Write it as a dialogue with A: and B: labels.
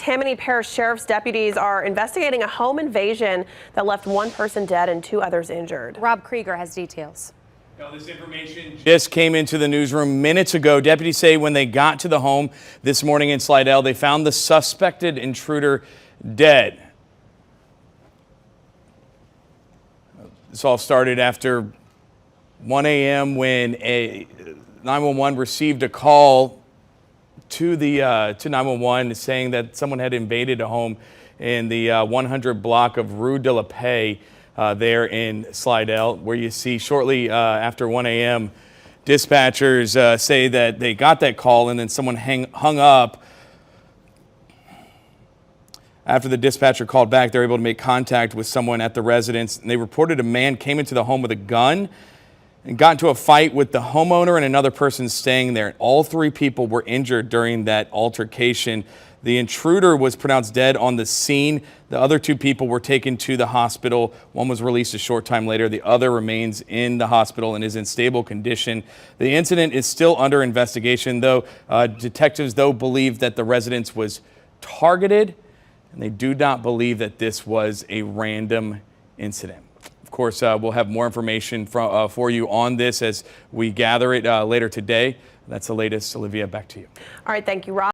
A: Tammany Parish Sheriff's deputies are investigating a home invasion that left one person dead and 2 others injured.
B: Rob Krieger has details.
C: Now, this information just came into the newsroom minutes ago. Deputies say when they got to the home this morning in Slidell, they found the suspected intruder dead. This all started after 1 a.m. when a 911 received a call to 911 saying that someone had invaded a home in the 100 block of Rue de la Paix there in Slidell, where you see shortly after 1 a.m. dispatchers say that they got that call and then someone hung up. After the dispatcher called back, they were able to make contact with someone at the residence, and they reported a man came into the home with a gun and got into a fight with the homeowner and another person staying there. All 3 people were injured during that altercation. The intruder was pronounced dead on the scene. The other 2 people were taken to the hospital. One was released a short time later. The other remains in the hospital and is in stable condition. The incident is still under investigation, though. Detectives, believe that the residence was targeted, and they do not believe that this was a random incident. Of course, we'll have more information for you on this as we gather it later today. That's the latest. Olivia, back to you.
A: All right, thank you, Rob.